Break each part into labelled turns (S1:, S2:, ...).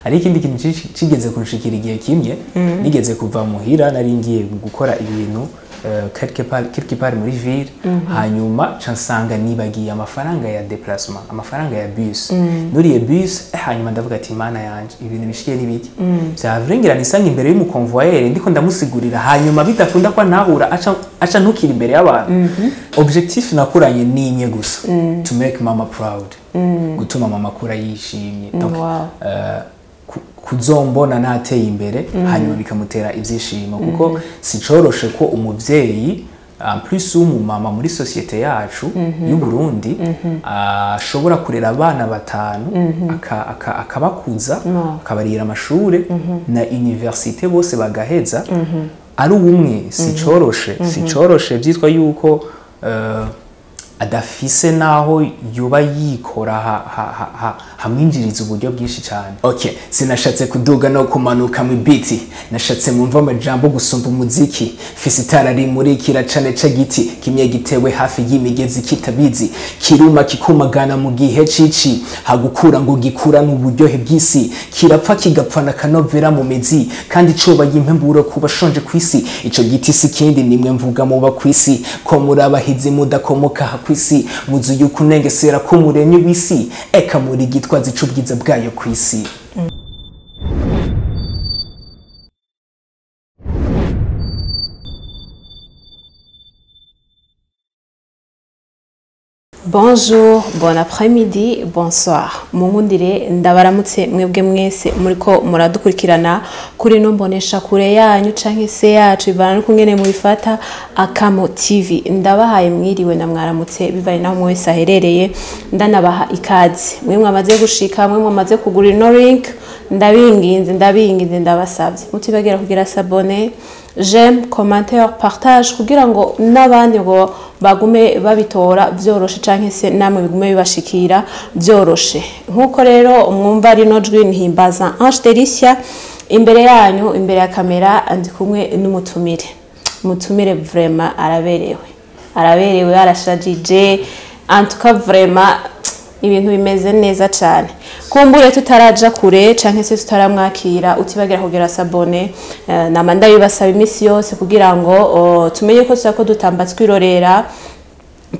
S1: hari ikindi kintu kigeze kunshikira igihe kimwe nigeze kuva muhira nari ngiye gukora ibintu quelque part muri ville hanyuma nsanga nibagiye amafaranga ya déplacement amafaranga ya bus nuriye bus hanyuma ndavuga ati mana yanje ibintu bishikiye nibiki byavrengera nisanga imbere y'umukonvoyeur ndiko ndamusigurira hanyuma bidakunda kwa ntahura aca ntukira imbere y'abantu objectif nakuranye ni imwe gusa to make mama proud gutuma mama kura yishimye donc kuzombona nateye imbere hanyuma bikamutera ivyishimo kuko sicoroshe ko umuvyeyi en plus umumama muri societe yacu y'u Burundi ashobora kurera abana batanu akabakuza akabarira amashure na université bose bagaheza ari umwe sicoroshe byitwa yuko adafise naho yoba yikora hamwinjiriza uburyo bwinshi cyane. Okay, sinashatse kuduga no kumanuka mu biti, nashatse mumva amajambo gusumba umuziki, fise itara rimurikira cane giti kimye gitewe hafi y'imigezi kitabizi, kiruma kikumagana mu gihe cici, hagukura ngo gikura n'uburyohe bw'isi, kirapfa kigapfana kanovera mu mizi, kandi coba yimpemburo kubashonje kwisi, ico giti sikindi nimwe mvuga mu bakwisi, ko murabahizi mudakomoka kwisi, muzu yukunengesera ko murenye wisi, eka muri gitwaza icubwiza bwayo kwisi.
S2: Bonjour, bon après-midi, bonsoir. Mungundire ndabaramutse mwebwe mwese muriko muradukurikirana kuri no mbonesha kure yanyu canke se yacu ivana n'ukungene mubifata Akamo TV. Ndabahaye mwiriwe na mwaramutse bivaye naho mwese aherereye, ndanabaha ikaze. Mwe mwamaze gushika, mwe mwamaze kugura no link, ndabinginze ndabasavye. Mutibagera kugira s'abonner, j'aime, commentaire, partage kugira ngo nabandi ngo bagume babitora byoroshe canke se namwe bigume bibashikira byoroshe. Nkuko rero mwumva rino jwi nhimbaza Ange Delicia imbere yanyu, imbere ya kamera ndi kumwe n'umutumire. Umutumire vraiment araberewe arashajije, en tout cas vraiment ibintu bimeze neza cyane. Kumbure tutaraja kure canke se tutaramwakira utibagera kugira s'abonner, namanda yibasaba imisi yose kugira ngo tumenye ko tutako dutamba twirorera,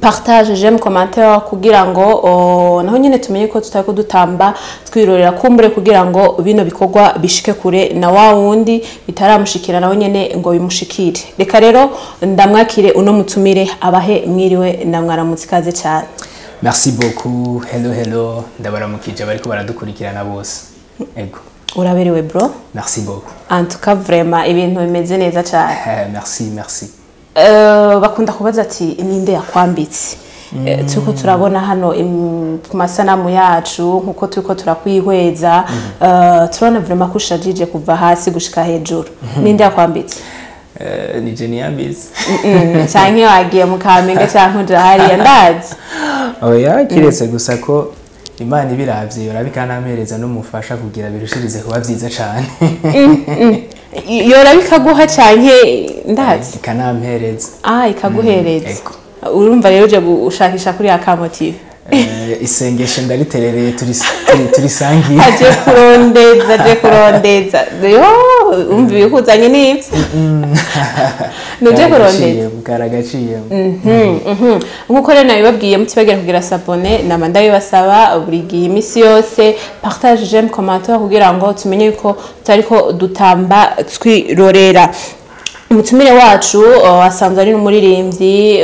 S2: partage, j'aime, commentaire kugira ngo naho nyene tumenye ko tutako dutamba twirorera, kumbure kugira ngo bino bikorwa bishike kure na wa wundi bitaramushikira naho nyene ngo bimushikire. Reka rero ndamwakire uno mutumire abahe mwiriwe na mwaramutse kaze cyane.
S1: Merci beaucoup. Hello. Ndabaramukije bariko baradukurikirana bose. Ego.
S2: Uraberewe bro.
S1: Merci beaucoup.
S2: En tout cas vraiment ibintu bimeze neza cyane.
S1: Merci.
S2: Bakunda kubaza ati ninde yakwambitse. Tuko turabona hano ku masanamu yacu nkuko turiko turakwihweza, turabona vraiment kushajije kuva hasi gushika hejuru. Ninde yakwambitse?
S1: Ni Jenny Abiz.
S2: Canke wagiye mu Kamenge canke uje hariya ndazi.
S1: Oya kiretse gusa ko Imana ibiravye yorabikanamereza n'umufasha kugira birushirize kuba vyiza cane.
S2: Yorabikaguha canke ndazi.
S1: Ikanampereza.
S2: Ikaguhereza. Urumva rero uje gushakisha kuri Akamo TV.
S1: Isengesho ndariterereye turisangiye.
S2: Aje kurondeza. Yo umva bikuzanye n'ivyo. Nuje kurondeza.
S1: Bwaragaciye.
S2: Nkuko rero nabibabwiye mutibagera kugira s'abonner, namanda bibasaba buri gihe imisi yose, partage, j'aime, commentaire kugira ngo tumenye ko tutariko dutamba twirorera. Umutumire wacu asanzwe ari n'umuririmbyi,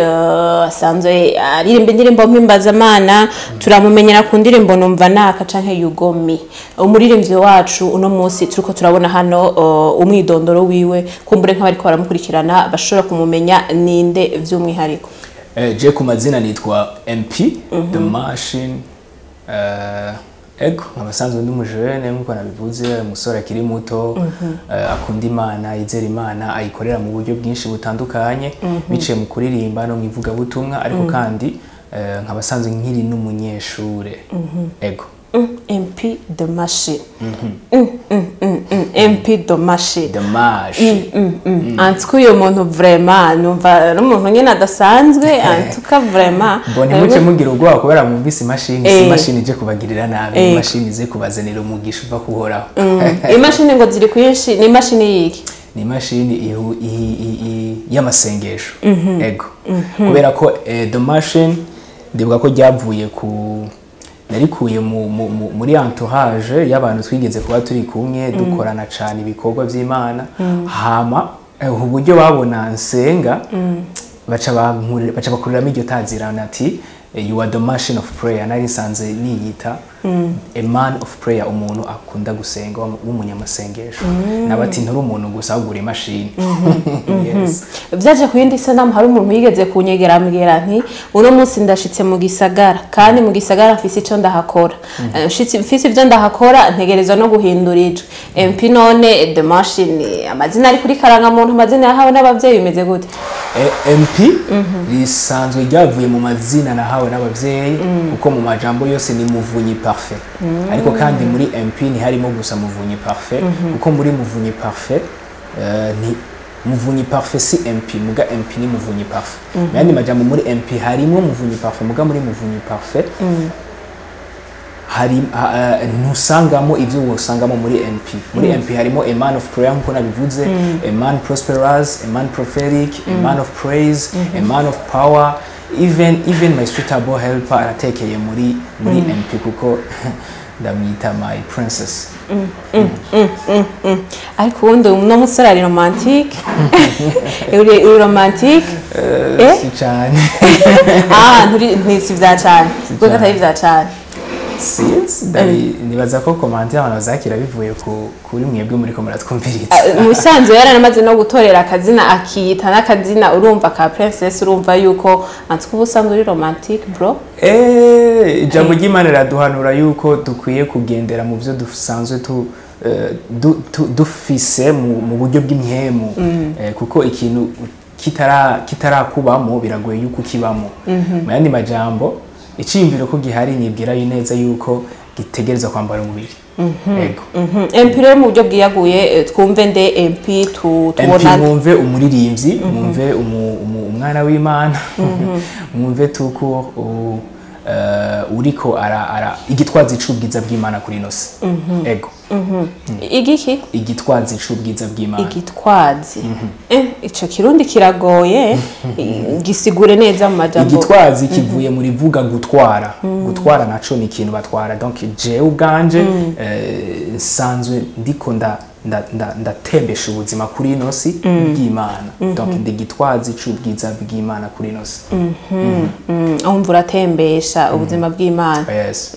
S2: asanzwe aririmba indirimbo mpimbazamana, turamumenyera ku ndirimbo numva naka canke yugomi. Umuririmbyi wacu uno munsi turiko turabona hano umwidondoro wiwe, kumbure nk'abariko baramukurikirana bashobora kumumenya ninde vy'umwihariko.
S1: Je ku mazina nitwa MP The Machine. Ego abasanzwe ndi mujene nkuko nabivuze, umusore akiri muto, akunda Imana, yizera Imana, ayikorera mu buryo bwinshi butandukanye, biciye mu kuririmba no mwivuga butumwa, ariko kandi nkabasanzwe nkiri n'umunyeshure. Ego.
S2: MP The Machine. MP dommage
S1: dommage
S2: antuka uyu muntu vraiment numva n'umuntu nyine adasanzwe antuka vraiment
S1: mbone muce mugira ubwoba kubera mwumvise imashini ije kubagirira nabi imashini ize kubazanira umugisha uva kuhoraho
S2: imashini ngo ziri kwinshi ni imashini yiki
S1: ni imashini y'amasengesho ego kubera ko dommage ndibuka ko ryavuye ku narikuye muri entourage y'abantu twigeze kuba turi kumwe dukorana cyane ibikorwa by'Imana hama uburyo babona nsenga baca bakuriramo iryo tazirana ati you are the machine of prayer nari sanze niyita a man of prayer umuntu akunda gusenga w'umunyamasengesho nabati nturi umuntu gusa agura imashini yes
S2: byaje kuyindi sanamu hari umuntu yigeze kunyegera ambwira nti uno munsi ndashitse mu gisagara kandi mu gisagara mfise ico ndahakora mfise ivyo ndahakora ntegerezwa no guhindura ijwi MP none the machine amazina ari kuri karanga muntu amazina yahawe n'abavyeyi bimeze gute
S1: MP risanzwe ryavuye mu mazina nahawe n'abavyeyi kuko mu majambo yose ni muvunyi parfait ariko kandi muri MP ni harimo gusa muvunyi parfait kuko muri muvunyi parfait ni muvunyi parfait si MP muga MP ni muvunyi parfait yani majambo muri MP harimo muvunyi parfait muga muri muvunyi parfait hari nusangamo ivyo wosangamo muri MP harimo a man of prayer nkuko nabivuze a man prosperous a man prophetic a man of praise a man of power even my suitable helper aratekeye muri MP kuko ndamwita my princess
S2: ariko ubundi no musore ari romantique uri romantique
S1: si cyane
S2: ntisi vya cyane kuko atari vya cyane
S1: since nibaza ko commentaire abantu bazakira bivuye kuri mwebwe muri ko muratwumviriza
S2: musanzwe yaranamaze no gutorera akazina akiyita n'akazina urumva ka princess urumva yuko antiko ubusanzwe uri romantique bro
S1: ijambo ry'Imana raduhanura yuko dukwiye kugendera mu byo dusanzwe dufise mu buryo bw'imyemu kuko ikintu kitarakubamo biragoye yuko kibamo mu yandi majambo iciyumviro ko gihari nibwira neza yuko gitegereza kwambara umubiri ego
S2: MP rero mu buryo bwiyaguye twumve nde MP tubona
S1: mwumve umuririmbyi mwumve umwana w'Imana mwumve tuko uriko ara igitwazi c'ubwiza bw'Imana kuri nose ego
S2: igiki
S1: igitwazi c'ubwiza bw'Imana
S2: igitwazi ico kirundi kiragoye gisigure neza mu majambo
S1: igitwazi kivuye muri vuga gutwara naco ni ikintu batwara donc je ubwanje sanzwe ndiko ndatembesha ubuzima kuri nosi bw'Imana donc ndigitwazi c'ubwiza bw'Imana kuri nosi
S2: umva uratembesha ubuzima bw'Imana
S1: yes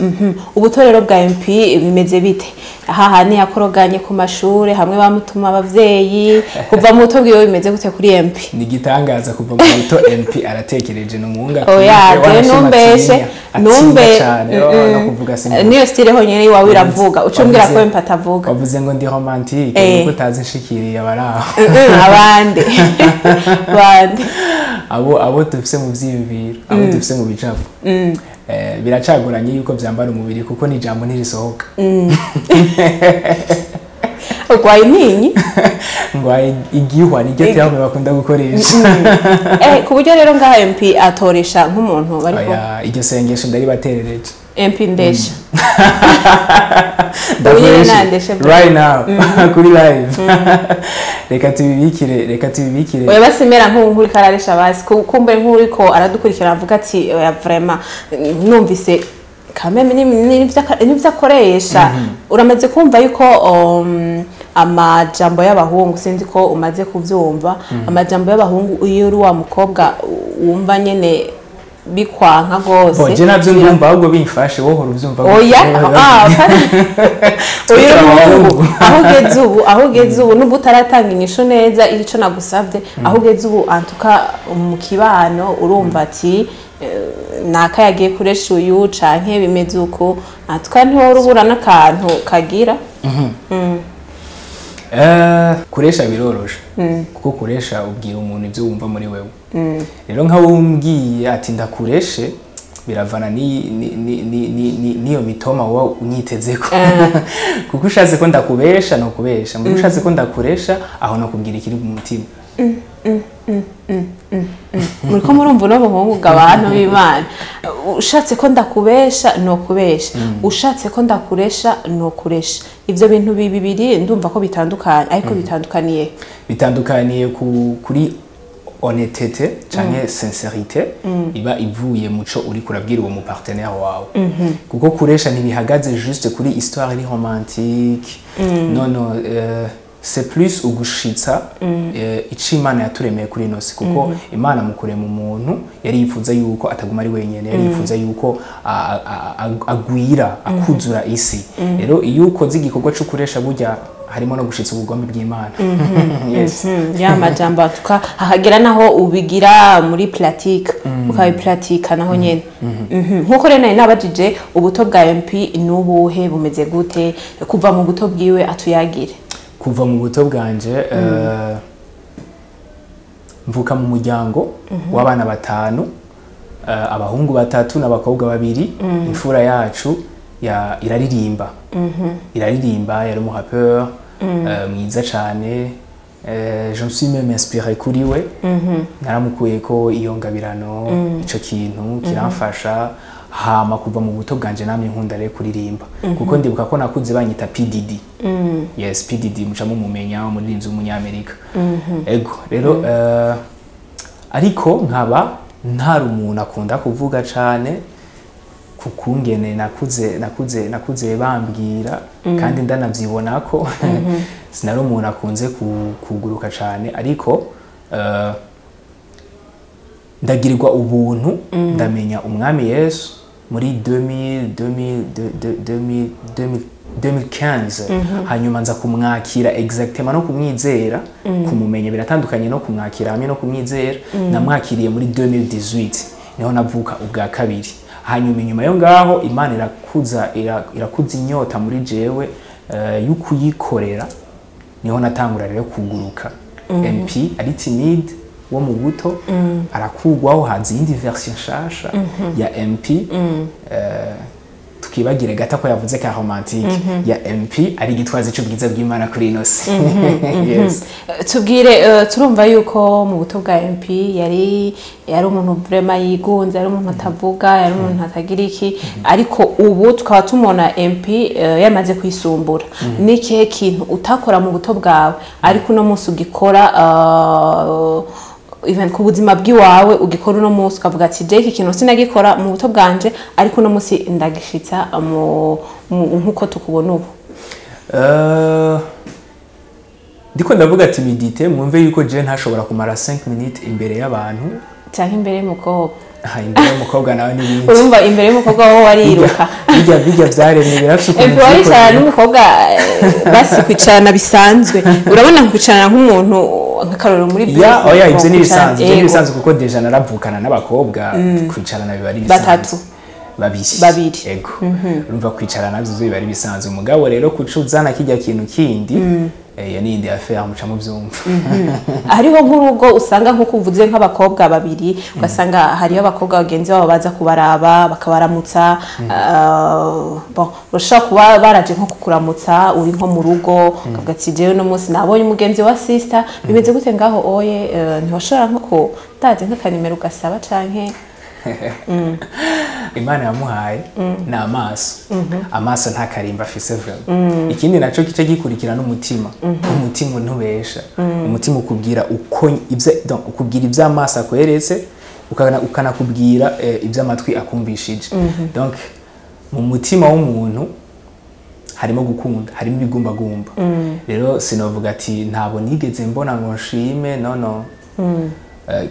S2: ubutorero bwa MP bimeze bite aha ni yakoroganye ku mashure hamwe bamutuma abavyeyi kuva mu buto bwiwe bimeze gute kuri MP
S1: nigitangaza kuva mu buto MP aratekereje no munga
S2: numbeshe
S1: no kuvuga sinzi
S2: niyo style honyene wawe iravuga ucumbwira ko MP atavuga
S1: bavuze ngo ndi romantique nuko tazinshikiriye abaraho
S2: abandi
S1: abo tufise mu vyiyumviro abo tufise mu bicapo biracaguranye yuko vyambara umubiri kuko ni jambo ntirisohoka
S2: Ugwaye intinyi
S1: ngwaye igihwa niryo cyamwe bakunda gukoresha
S2: ku buryo rero ngaha MP atoresha nk'umuntu bariko
S1: iryo sengesho ndari baterereje
S2: MP ndesha
S1: right now kuri live reka tubibikire
S2: oya basimera nk'uri kararesha basi kumbe nk'uriko aradukurikira avuga ati oya vraiment numvise kameme n'ivyo akoresha uramaze kumva yuko amajambo y'abahungu sinzi ko umaze kuvyumva amajambo y'abahungu iyo uri wa mukobwa wumva nyene bikwanka gose
S1: boje navyo ndumva ahubwo bimfashe wohora uvyumva
S2: oya aho ugeze ubu nubwo utaratanga inyisho neza ico nagusavye aho ugeze ubu antuka mu kibano urumva ati naka yagiye kuresha uyu canke bimeze uko antuka ntihora ubura n'akantu kagira
S1: kuresha birorosha kuko kuresha ubwira umuntu ibyo wumva muri wewe rero nka wumbwiye ati ndakureshe biravana niyo mitoma wa unyitezeko kuko ushatse ko ndakubesha no kubesha mu ushatse ko ndakuresha aho no kubwira ikiri mu mutima
S2: muriko murumva no muhungu abantu b'Imana ushatse ko ndakubesha no kubesha ushatse ko ndakuresha no kuresha ivyo bintu bibiri ndumva ko bitandukanye ariko bitandukaniye kuri honnêteté canke sincérité iba ivuye muco uri kurabwira uwo mu partenaire wawe kuko kuresha ntibihagaze juste kuri histoire iri romantique non c'est plus ugushitsa ico Imana yaturemeye kuri nosi kuko Imana mu kurema umuntu yari yifuza yuko ataguma ari wenyene yari yifuza yuko agwira akuzura isi rero iyo ukoze igikorwa cyo kuresha burya harimo no gushitsa ubugombe bw'Imana yes ya majambo atuka hahagera naho ubigira muri pratique ukabipratika naho nyene nkuko rero nabajije ubuto bwa MP n'ubuhe bumeze gute kuva mu buto bwiwe atuyagire
S1: kuva mu buto bwanje mvuka mu muryango w'abana batanu abahungu batatu n'abakobwa 2 imfura yacu iraririmba yari mu rappeur mwiza cyane je me suis même inspiré kuri we naramukuye ko iyo ngabirano ico kintu kiramfasha hama kuva mu buto bwanje namye nkunda rero kuririmba kuko ndibuka ko nakuze banyita PDD yes PDD muca mumumenya umurinzi w'umunyamerika ego rero ariko nkaba ntari umuntu akunda kuvuga cyane kukungene nakuze bambwira kandi ndanavyibona ko sinari umuntu akunze kuguruka cyane ariko ndagirirwa ubuntu ndamenya umwami Yesu muri 2015 hanyuma nza kumwakira exactement no kumwizera kumumenya biratandukanye no kumwakira hamwe no kumwizera namwakiriye muri 2018 niho navuka ubwa kabiri hanyuma inyuma yo ngaho Imana irakuza inyota muri jewe yukuyikorera niho natangura rero kuguruka MP ari timide wo mu buto arakugwaho hazi indi version nshasha ya MP tukibagire gata ko yavuze ka romantique ya MP ari gitwaze cyo bwiza bw'Imana kuri inosi yes
S2: tubwire turumva yuko mu buto bwa MP yari umuntu vraiment yigunze yari umuntu atavuga yari umuntu atagira iki ariko ubu tukaba tumona MP yamaze kwisumbura n'ikihe kintu utakora mu buto bwawe ariko no munsi ugikora even ku buzima bw'iwawe ugikora no munsi ukavuga ati je iki kintu sinagikora mu buto bwanje ariko no munsi ndagishitsa nkuko tukubona ubu
S1: ndiko ndavuga ati medite mwumve yuko je ntashobora kumara 5 minutes imbere y'abantu
S2: cyangwa imbere y'umukobwa
S1: imbere y'umukobwa nawe n'ibindi
S2: urumva imbere y'umukobwa wo wariruka
S1: bijya byaremye birafite
S2: employee cyane n'umukobwa basi kwicarana bisanzwe urabona kwicarana nk'umuntu nkakaroro muri
S1: ya oya ibyo ni bisanzwe kuko deja naravukana n'abakobwa kwicarana biba ari
S2: batatu babiri
S1: ego urumva kwicarana byo biba ari bisanzwe umugabo rero kucuzana kijya kintu kindi ya nindi affaire muca mu byumva
S2: hariho nk'urugo usanga nko kuvuze nk'abakobwa babiri ugasanga hariyo abakobwa bagenzi babo baza kubaraba bakabaramutsa bon ushaka kuba baraje nko kukuramutsa uri nko mu rugo ukavuga ati jewe no munsi nabonye umugenzi wa sister bimeze gute ngaho oye ntibashobora nko ko ndaje nk'akanimero ugasaba canke
S1: Imana yamuhaye na amaso nta karimba afise vraiment ikindi naco kice gikurikira n'umutima umutima ntubesha umutima ukubwira uko ukubwira iby'amaso akweretse ukanakubwira iby'amatwi akumvishije donc mu mutima w'umuntu harimo gukunda harimo ibigumbagumba rero sinovuga ati ntabo nigeze mbona ngo nshime no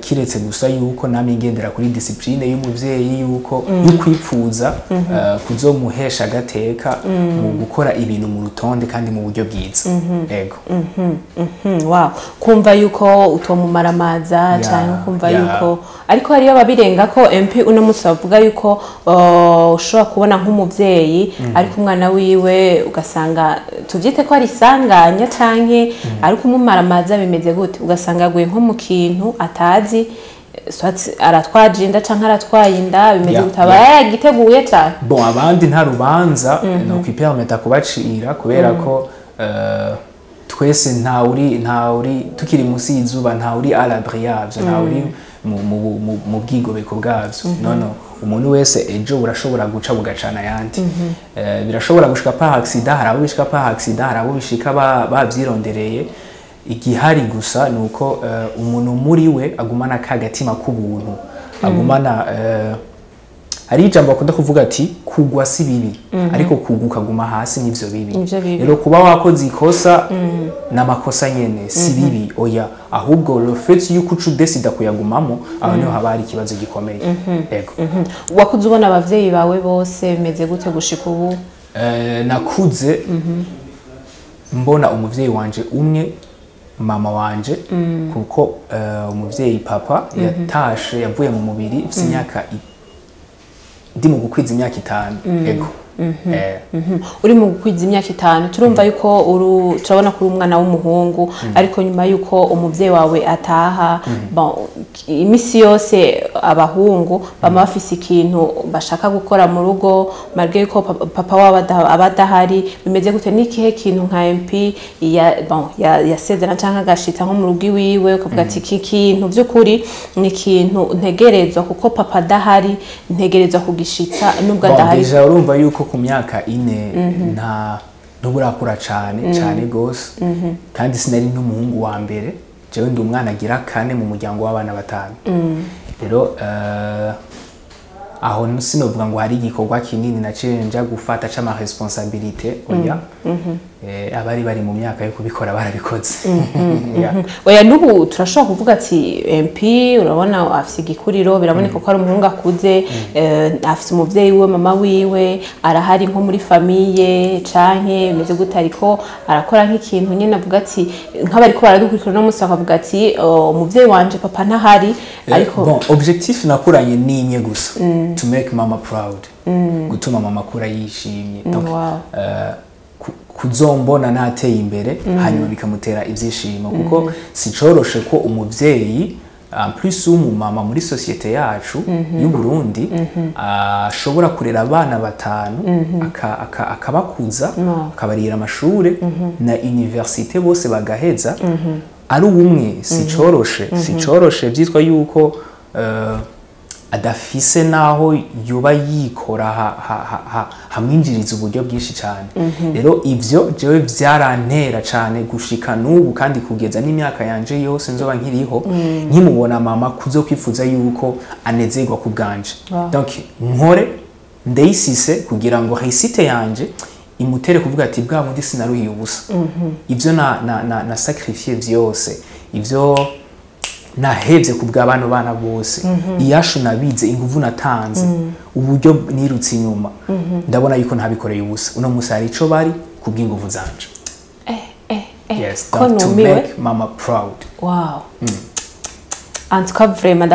S1: kiretse gusa yuko nami ngendera kuri discipline y'umuvyeyi yuko yukwipfuza kuzomuhesha gateka mu gukora ibintu mu rutonde kandi mu buryo bwiza ego
S2: wow kumva yuko utomumaramaza cyane kumva yuko ariko hariyo babirenga ko MP uno munsi bavuga yuko ushobora kubona nk'umuvyeyi ariko umwana wiwe ugasanga tuvyite ko ari sanganya canke ariko umumaramaza bimeze gute ugasanga aguye nko mu kintu atazi aratwaje inda canke aratwaye inda bimeze gutaba yagiteguye cyane
S1: bon abandi nta rubanza no kwipermeta kubacira kubera ko twese nta uri tukiri munsi y'izuba nta uri à l'abri yavyo nta uri mu bwigobeko bwavyo nono umuntu wese ejo urashobora guca bugacana yandi birashobora gushika par accident harabo bishika par accident harabo bishika bavyirondereye igihari gusa nuko umuntu muri we agumana kagatima k'ubuntu agumana hari ijambo akunda kuvuga ati kugwa si bibi ariko kuguka guma hasi nivyo bibi rero kuba wakoze ikosa n'amakosa nyene si bibi oya ahubwo le fait yuko ucudesida kuyagumamo aho niho haba hari ikibazo gikomeye yego
S2: wakuze ubona abavyeyi bawe bose bimeze gute gushika ubu
S1: nakuze mbona umuvyeyi wanje umwe mama wanje kuko umuvyeyi papa yatashe yavuye mu mubiri ifite imyaka ndi mu gukwiza imyaka 5 ego
S2: uri mu gukwiza imyaka 5 turumva yuko turabona ko uri umwana w'umuhungu ariko nyuma yuko umuvyeyi wawe ataha imisi yose abahungu bama bafise ikintu bashaka gukora mu rugo malgré ko papa wabo abadahari bimeze gute n'ikihe kintu nka MP yasezerana canke agashitsa nko mu rugo iwiwe ukavuga ati iki kintu by'ukuri ni ikintu ntegerezwa kuko papa adahari ntegerezwa kugishitsa nubwo adahari
S1: deja urumva yuko ku myaka 4 nta nuburakura cyane gose kandi sinari n'umuhungu wa mbere jewe ndi umwana agira 4 mu muryango w'abana 5 rero aho sinovuga ngo hari igikorwa kinini naciye nja gufata c'ama responsabilité oya abari bari mu myaka yo kubikora barabikoze
S2: oya nubu turashobora kuvuga ati MP urabona afise igikuriro biraboneka ko ari umuhungu akuze afise umuvyeyi we mama wiwe arahari nko muri famille canke bimeze gute ariko arakora nk'ikintu nyene avuga ati nk'abari ko baradukurikira no musi akavuga ati umuvyeyi wanje papa ntahari ariko
S1: bon objectif nakuranye ni imwe gusa to make mama proud gutuma mama kura yishimye donc kuzombona nateye imbere hanyuma bikamutera ibyishimo kuko sicoroshe ko umuvyeyi en plus umumama muri societe yacu y'u Burundi ashobora kurera abana 5 akabakuza akabarira amashure na universite bose bagaheza ari umwe sicoroshe byitwa yuko adafise naho yuba yikora hamwinjiriza uburyo bwinshi cyane rero ivyo jewe vyarantera cyane gushika n'ubu kandi kugeza n'imyaka yanje yose nzoba nkiriho nkimubona mama kuzokwifuza yuko anezerwa ku bwanje donc nkore ndeyisise kugira ngo réussite yanje imutere kuvuga ati bwa bundi sinaruhiye ubusa ivyo na sacrifier vyose ivyo nahevye kubw'abantu bana bose iyashu nabize inguvu natanze uburyo nirutse inyuma ndabona yuko ntabikoreye ubusa uno musari ico bari kubw'inguvu zanje yes to make mama proud
S2: wow antuka vraiment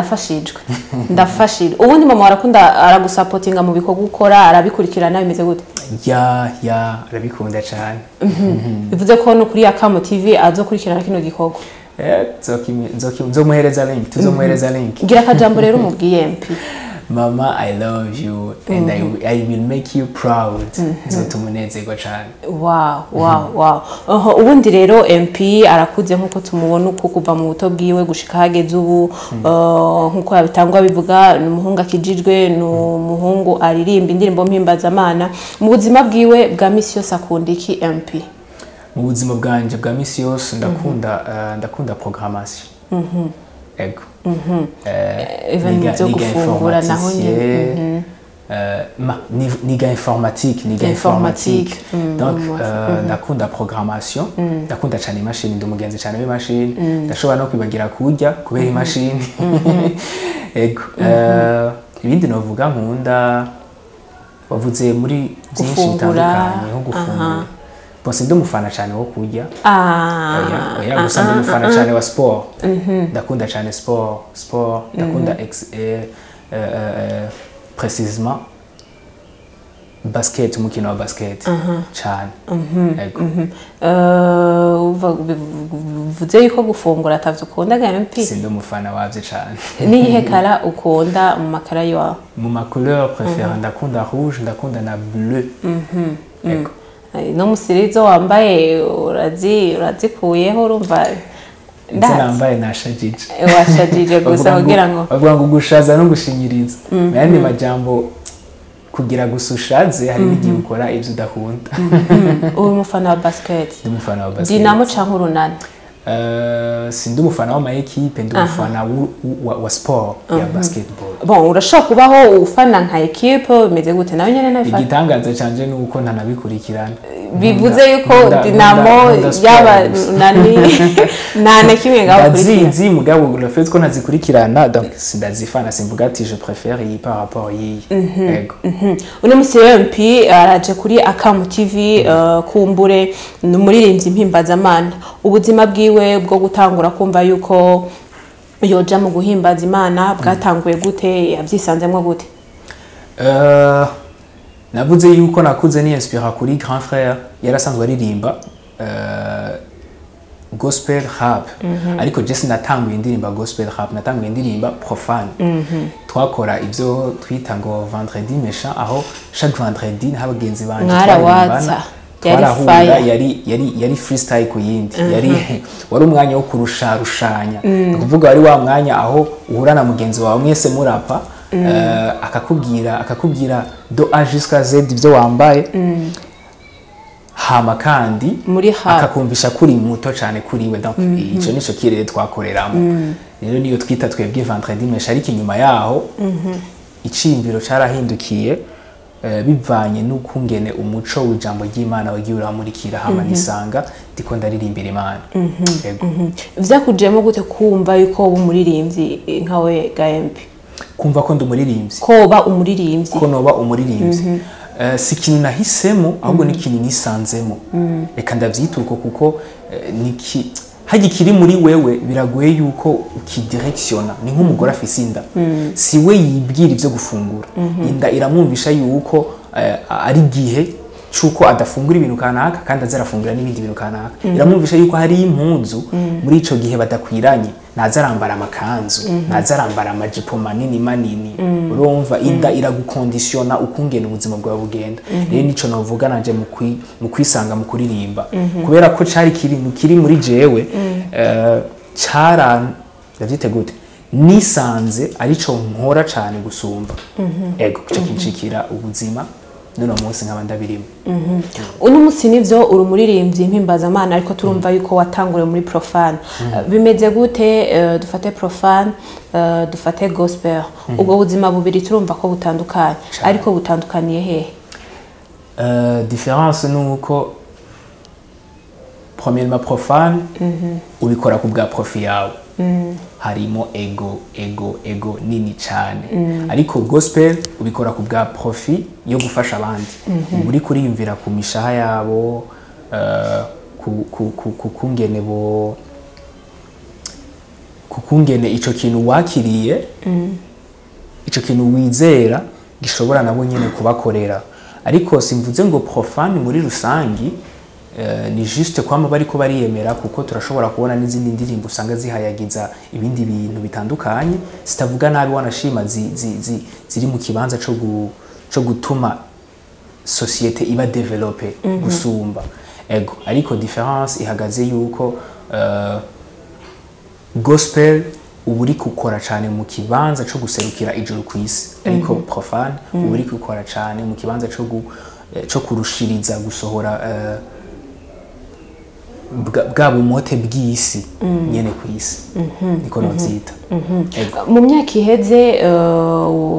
S2: ndafashijwe ubundi mama warakunda aragusupportinga mu bikorwa gukora arabikurikirana bimeze gute
S1: ya arabikunda cyane
S2: bivuze ko no kuri Akamo TV azokurikirana kino gikorwa
S1: nzomuhereza link tuzomuhereza link
S2: gira akajambo rero umubwiye MP
S1: mama I love you and I will make you proud nzotumunezerwa cyane
S2: wow ubundi rero MP arakuze nkuko tumubona uko kuva mu buto bwiwe gushika hageze ubu nkuko yabitangwa bivuga n'umuhungu akijijwe n'umuhungu aririmba indirimbo mpimbazamana mu buzima bwiwe bwa misi yose akunda iki MP
S1: mu buzima bwanje bwa misi yose ndakunda programmation ego
S2: even byo gufungura naho nyine
S1: niga informatique donc ndakunda programmation ndakunda cyane imashini ndumugenzi cyane w'imashini ndashobora no kwibagira kurya kubera imashini ego ibindi novuga nkunda wavuze muri byinshi bitandukanye nko gufungura bose ndi umufana cyane wo kurya oya gusa ndi umufana cyane wa sport ndakunda cyane sport ndakunda précisément basket, umukino wa basket cyane. Yego.
S2: Uvuze yuko gufungura atavyo ukunda MP?
S1: Sindi umufana wavyo cyane.
S2: Niyihe kala ukunda mu makara yawe?
S1: Mu ma couleur préférée ndakunda rouge, ndakunda na bleu. Yego.
S2: No musirizo wambaye urazikuyeho urumva
S1: nambaye nashajije.
S2: Washajije gusa kugira ngo
S1: bavuga ngo gushaza no gushinyiriza. Yandi majambo kugira gusushaze hari n'igihe ukora ivyo udakunda.
S2: Uri umufana wa basket?
S1: Ndi umufana wa basket.
S2: Dinamo canke urunani?
S1: Sindi umufana wa equipe, ndi umufana wa sport ya basketball.
S2: Bon, urashaka kubaho ufana nka equipe bimeze gute nawe nyene nabifata?
S1: Igitangaza canje nuko ntanabikurikirana.
S2: Bivuze yuko Dinamo yaba nani nane kimwe ngaho kuri
S1: Zizi mugabo le fait ko nazikurikirana donc sindazifana simvuga ati je préfère yi par rapport yi. Yego.
S2: Uno musi MP araje kuri Akamu TV kumbure numuririmbyi mpimbazamana. Ubuzima bwiwe bwo gutangura kumva yuko yoja mu guhimbaza Imana bwatanguye gute yavyisanzemwe gute?
S1: Navuze yuko nakuze ni inspira kuri grand frère yarasanzwe aririmba gospel rap ariko je sinatanguye indirimba gospel rap, natanguye indirimba profane. Twakora ivyo twita ngo vendredi méchant, aho chaque vendredi n'abagenzi banje
S2: twaririmbana
S1: yari freestyle ku yindi, wari umwanya wo kurusharushanya. Kuvuga wari wa mwanya aho uhura na mugenzi wawe mwese murapa, akakubwira do A jusqu'à Z ivyo wambaye, hama kandi akakumvisha kuri muto cyane kuri we. Donc ico nico kirere twakoreramo. Rero niyo twita twebwe vendredi méchant, ariko inyuma yaho icimviro carahindukiye bivanye n'ukungene umuco w'ijambo ry'Imana wagiye uramurikira, hama nisanga ndiko ndaririmbira Imana. Yego.
S2: Vyakujemo gute kumva yuko ubu muririmbyi nkawe GMP?
S1: Kumva ko ndumuririmbyi,
S2: koba umuririmbyi,
S1: ko noba umuririmbyi si ikintu nahisemo ahubwo ni ikintu nisanzemo. Reka ndavyituko kuko niki hagikiri muri wewe biragoye yuko ukidirectiona. Ni nk'umugore afise inda, si we yibwira ivyo gufungura, inda iramwumvisha yuko ari gihe cuko adafungura ibintu kanaka kandi azarafungura n'ibindi bintu kanaka. Iramwumvisha yuko hari impunzu muri ico gihe badakwiranye, nazarambara amakanzu, nazarambara amajipo manini. Urumva inda iragukonditiona ukungena ubuzima bwawe bugenda. Rero nico novuga nanje mu kwisanga mu kuririmba, kubera ko cari kiri muri jewe ndavyite gute, nisanze arico nkora cane gusumba. Ego kica kinshikira ubuzima none umunsi nkaba ndabirimo.
S2: Uno musi nivyo uri umuririmbyi mpimbazamana, ariko turumva yuko watangure muri profane. Bimeze gute dufate profane dufate gospel? Ubwo buzima bubiri turumva ko butandukanye, ariko butandukaniye hehe?
S1: Différence nuko premièrement profane ubikora ku bwa profit yawe, harimo ego nini cyane. Ariko gospel ubikora ku bwa profit yo gufasha abandi. Uri kuriyumvira ku mishaha yabo, kukungene ico kintu wakiriye, ico kintu wizera gishobora nabo nyene kubakorera. Ariko simvuze ngo profane muri rusangi ni juste kwamba bariko bariyemera, kuko turashobora kubona n'izindi ndirimbo usanga zihayagiza ibindi bintu bitandukanye. Sitavuga nabi wanashima ziri mu kibanza co gutuma societe iba developer gusumba. Ego ariko difference ihagaze yuko gospel uburi gukora cyane mu kibanza co guserukira ijuru kwisi, ariko profane uburi gukora cyane mu kibanza co kurushiriza gusohora bwa bumote bw'isi nyene kwisi. Niko novyita.
S2: Mu myaka iheze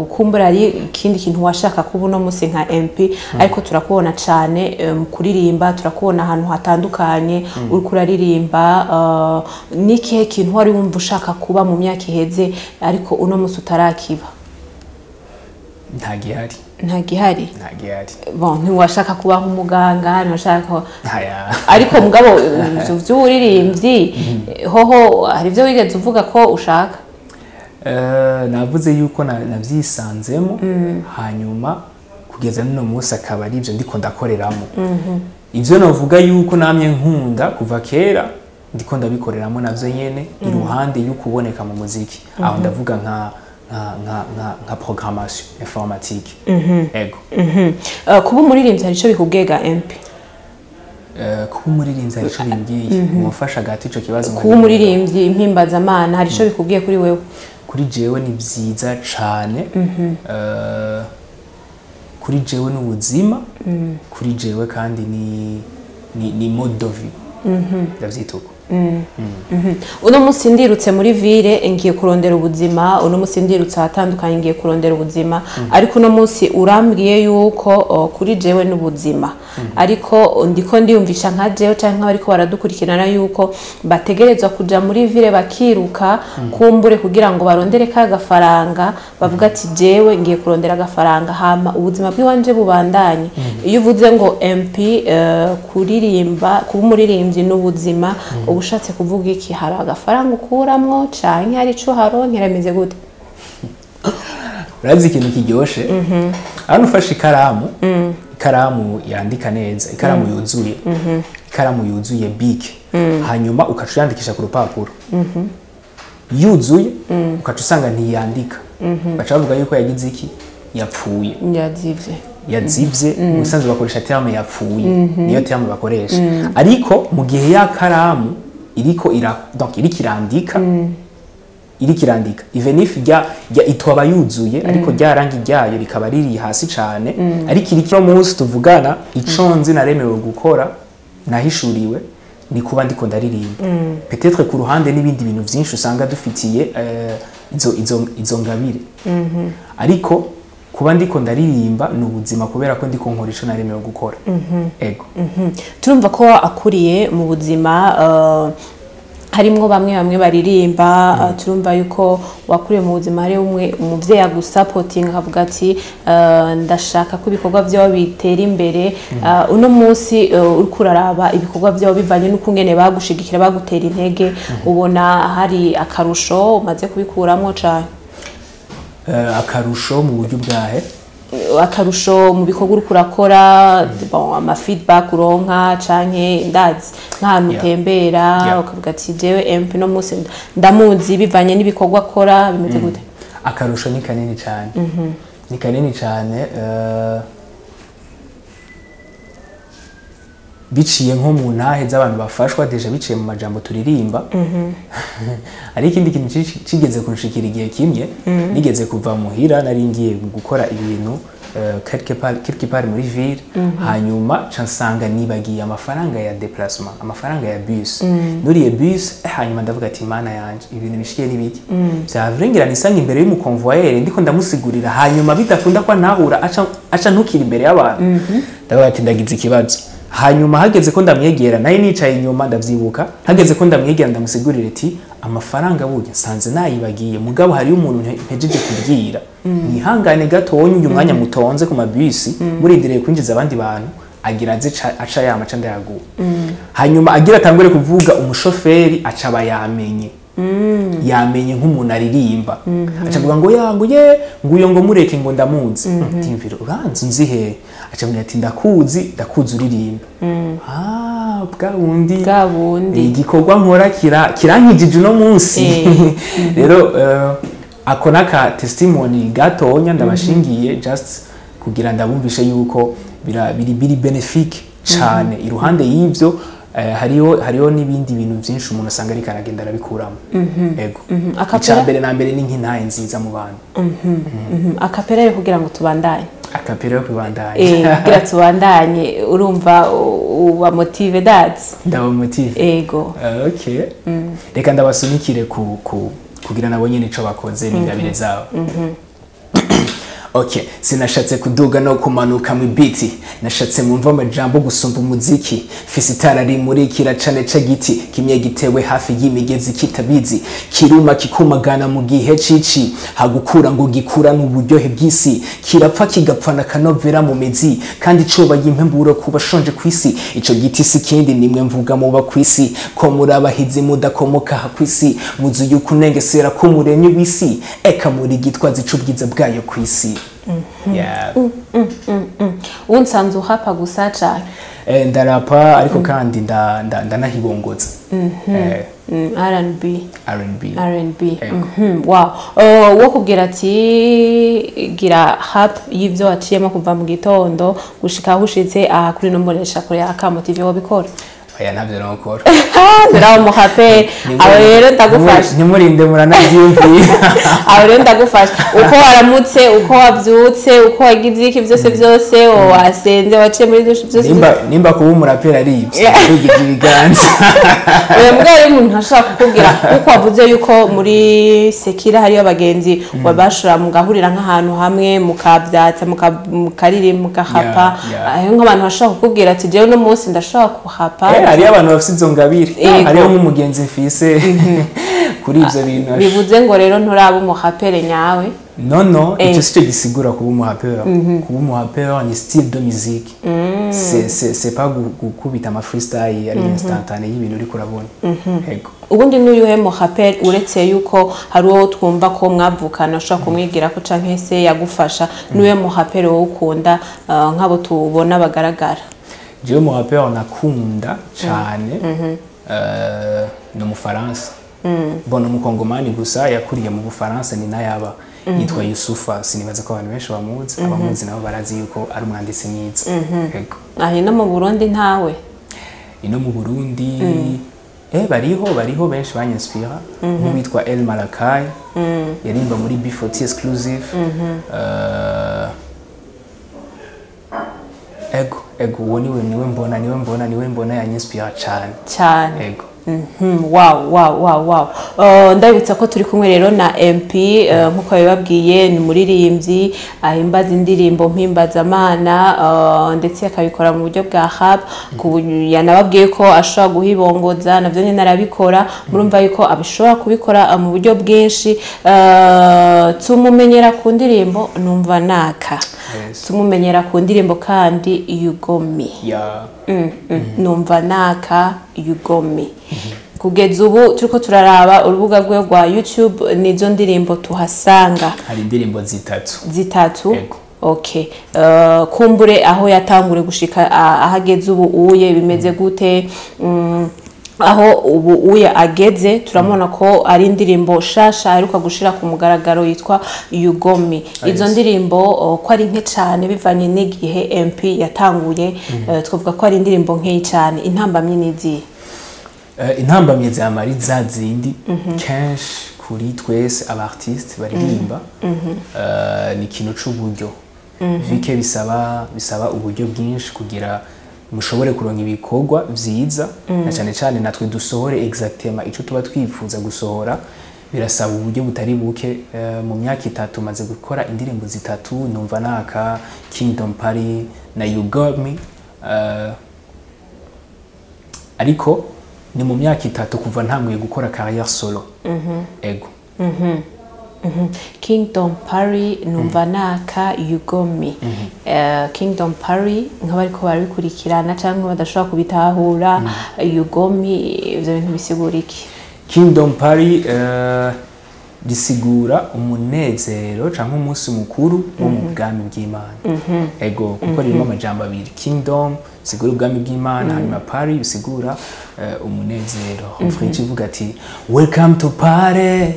S2: kumbura ari ikindi kintu washaka kuba uno musi nka MP, ariko turakubona cyane mu kuririmba, turakubona ahantu hatandukanye uri kuraririmba. Nikihe kintu wari wumva ushaka kuba mu myaka iheze ariko uno musi utarakiba? Ntagihari. Bon, ntiwashaka kuba nk'umuganga, ntiwashaka ariko mugabo vy'uririmbyi hoho hari ivyo wigeze uvuga ko ushaka?
S1: Navuze yuko navyisanzemo, hanyuma kugeza n'uno munsi akaba ari ivyo ndiko ndakoreramo. Ivyo navuga yuko namye nkunda kuva kera ndiko ndabikoreramo navyo nyene iruhande y'ukuboneka mu muziki. Aho ndavuga nka programmation informatique. Ego.
S2: Kuba umuririmbyi hari ico bikubwega MP?
S1: Kuba umuririmbyi hari ico bimbwiye umufasha gati ico kibazo.
S2: Kuba umuririmbyi impimbazamana hari ico bikubwiye kuri wewe?
S1: Kuri jewe ni vyiza cane. Kuri jewe n'ubuzima, kuri jewe kandi ni mode de vie. Ndavyituko.
S2: Uno musi ndirutse muri ville ngiye kurondera ubuzima, uno musi ndirutse ahatandukanye ngiye kurondera ubuzima, ariko uno musi urambwiye yuko kuri jewe n'ubuzima, ariko ndiko ndiyumvisha nka jewe canke ariko baradukurikirana yuko bategerezwa kuja muri ville bakiruka kumbure kugira ngo barondere ka gafaranga, bavuga ati jewe ngiye kurondera agafaranga hama ubuzima bw'iwanje bubandanye. Iyo uvuze ngo MP kuririmba kuba umuririmbyi n'ubuzima ushatse kuvuga iki? Hari agafaranga ukuramwo canke hari ico haronkera meze gute?
S1: Urazi ikintu kiryoshe hano ufashe ikaramu yandika neza, ikaramu yuzuye big, hanyuma ukaca uyandikisha ku rupapuro yuzuye, ukaca usanga ntiyandika, baca bavuga yuko yagize iki? Yapfuye, yazivye. Musanzwe bakoresha terme yapfuye, niyo terme bakoresha. Ariko mu gihe ya karamu iriko irandika even if itwaba yuzuye, ariko ryarangi ryayo rikaba riri hasi cane, ariko irikiro munsi tuvugana ico nzi naremewe gukora nahishuriwe ni kuba ndiko ndaririmba. Peut-être ku ruhande n'ibindi bintu vyinshi usanga dufitiye izo ngabire, ariko kuba ndiko ndaririmba n'ubuzima kubera ko ndiko nkora ico naremewe gukora. Ego.
S2: Turumva ko akuriye mu buzima harimwo bamwe baririmba, turumva yuko wakuriye mu buzima hari umuvyeyi agusupporting akavuga ati ndashaka ko ibikorwa vyawe bitera imbere. Uno musi uriko uraraba ibikorwa vyawe bivanye n'ukungene bagushigikira bagutera intege, ubona hari akarusho umaze kubikuramwo cane?
S1: Akarusho mu buryo bwahe?
S2: Akarusho mu bikorwa uriko urakora, ama feedback uronka canke ndazi nk'ahantu utembera ukavuga ati jewe MP no musi ndamuzi bivanye n'ibikorwa akora bimeze gute?
S1: Akarusho ni kanini cane. Ni kanini cane, biciye nko mu ntahe z'abantu bafashwa deja biciye mu majambo turirimba. Ari ikindi kintu cigeze kunshikira igihe kimwe, nigeze kuva muhira nari ngiye gukora ibintu quelque part muri ville, hanyuma cansanga nibagiye amafaranga ya déplacement, amafaranga ya bus. Nuriye bus, hanyuma ndavuga ati mana yanje ibintu bishikiye n'ibiki? Vyavrengera nisanga imbere y'umukonvoyere ndiko ndamusigurira, hanyuma bidakunda kwa nahura aca ntukira imbere y'abantu. Ndavuga ati ndagize ikibazo. Hanyuma hageze ko ndamwegera naye nicaye inyuma ndavyibuka, hageze ko ndamwegera ndamusigurira ati amafaranga burya sanze nayibagiye, mugabo hari umuntu ntejeje kubwira nihangane gatonye uyu mwanya mutonze ku mabisi murindireye kwinjiza abandi bantu, agira aze aca yamaca ndayaguha. Hanyuma agira atangure kuvuga, umushoferi aca bayamenye, yamenye nk'umuntu aririmba, acavuga ngo nguyo ngo mureke ngo ndamuzi. Timvira uranzi nzi he? Acambwira ati ndakuzi uririmba. Bwa bundi igikorwa nkora kirankijije uno munsi. Rero ako naka testimony gatonya ndabashingiye just kugira ndabumvishe yuko biri benefique cane. Iruhande y'ivyo hariho n'ibindi bintu byinshi umuntu asanga ari karagenda arabikuramo. Ego. Icambere na mbere ni nk'intahe nziza mu bantu.
S2: Akapera yo kugira ngo tubandanye.
S1: Akapera yo kubandanye.
S2: Kugira tubandanye urumva uba motive dats.
S1: Ndaba motive.
S2: Ego.
S1: Okay. Reka ndabasunikire kugira nabo nyene ico bakoze n'ingabire zabo. Okay, sinashatse kuduga no kumanuka mu biti, nashatse mumva amajambo gusumba umuziki. Fisi itara rimurikira cane giti kimye gitewe hafi y'imigezi kitabizi, kiruma kikumagana mu gihe cici, hagukura ngo gikura n'uburyohe bw'isi, kirapfa kigapfana kanovera mu mizi, kandi coba y'impemburo kubashonje kwisi. Ico giti si kindi nimwe mvuga muba kwisi, ko murabahizi mudakomoka ha kwisi, muzu yukunengesera ko murenye wisi, eka muri gitwazi c'ubwiza bwayo kwisi. Yeah.
S2: unsanze uhapa gusa cyane
S1: ndarapa ariko kandi ndanahibongoza
S2: R&B wow wo kubwira ati gira hap y'ivyo waciyemo kuva mu gitondo gushika hushitse aha kuri nombonesha kuri akamo TV wabikora
S1: aya ntabyo nakora
S2: ndarawo muhape abo rero ndagufasha
S1: ntimurinde muranabyumviye
S2: abo rero ndagufasha uko waramutse uko wavyutse uko wagize iki byose wasenze waciye muri dushe byose
S1: nimba kuba umuraperi ari ibyo ugize ibiganza
S2: uyu mbwa rero umuntu ashaka kukubwira uko wavuze yuko muri sekira hariyo abagenzi wabashura mugahurira nk'ahantu hamwe mukabyatsa mukariri mugahapa ayo nk'abantu bashaka kukubwira ati jewe no munsi ndashaka kuhapa
S1: hari abantu bafite izo ngabire hariho nk'umugenzi mfise kuri ibyo bintu
S2: bivuze ngo rero nturaba umuhapere nyawe
S1: no icyo si cyo gisigura kuba umuhapera kuba umuhapera ni style de musique c'est pas gukubita ama freestyle ari instantane y'ibintu uri kurabona yego
S2: ubundi n'uyuhe muhapere uretse yuko hari uwo twumva ko mwavukana ushaka kumwigira ko canke se yagufasha n'uwe muhapere wowe ukunda nk'abo tubona bagaragara
S1: jewe muhapera nakunda cyane ni umufaransa mbona umukongomani gusa yakuriye mu Bufaransa ni nayaba yitwa Yusufa sinibaza ko abantu benshi bamuzi abamuzi nabo barazi yuko ari umwanditsi mwiza yego
S2: no mu Burundi ntawe
S1: ino mu Burundi bariho benshi banyispira nk'uwitwa El Malakai yarimba muri B40 exclusive ego uwo niwe mbona yanyispira cyane ego
S2: wow ndabitsa ko turi kumwe rero na MP nkuko bababwiye ni muririmbyi ahimbaza indirimbo mpimbazamana ndetse akabikora mu buryo bwa rap yanababwiye ko ashobora guhibongoza navyo nyine arabikora murumva yuko abishobora kubikora mu buryo bwinshi tumumenyera ku ndirimbo numva naka tumumenyera ku ndirimbo kandi yugomi numva naka yugomi kugeza ubu turiko turaraba urubuga rwe rwa YouTube nizo ndirimbo tuhasanga
S1: hari indirimbo
S2: zitatu okay kumbure aho yatangure gushika ahageze ubu uye bimeze gute aho ubu uya ageze turamona ko ari indirimbo shasha aheruka gushira ku mugaragaro yitwa yugomi izo ndirimbo ko ari nke cyane bivanye n'igihe MP yatanguye twavuga ko ari indirimbo nke cyane intambamye n'izi
S1: intambamye zamari za zindi kenshi kuri twese abartiste baririmba ni ikintu c'uburyo vike bisaba uburyo bwinshi kugira mushobore kuronka ibikorwa vyiza na cyane cyane natwe dusohore exactement ico tuba twifuza gusohora birasaba uburyo butari buke mu myaka 3 maze gukora indirimbo 3 numva naka Kingdom Party na You Got Me ariko ni mu myaka 3 kuva ntanguye gukora carrière solo ego
S2: Kingdom Party numva naka yugomi Kingdom Party nk'abariko barabikurikirana cyangwa badashobora kubitahura yugomi ivyo bintu bisigura iki
S1: Kingdom Party disigura umunezero cyangwa umunsi mukuru wo mu bwami bw'Imana ego kuko ririmo amajambo abiri Kingdom sigura ubwami bw'Imana hanyuma Party bisigura umunezero French ivuga ati welcome to party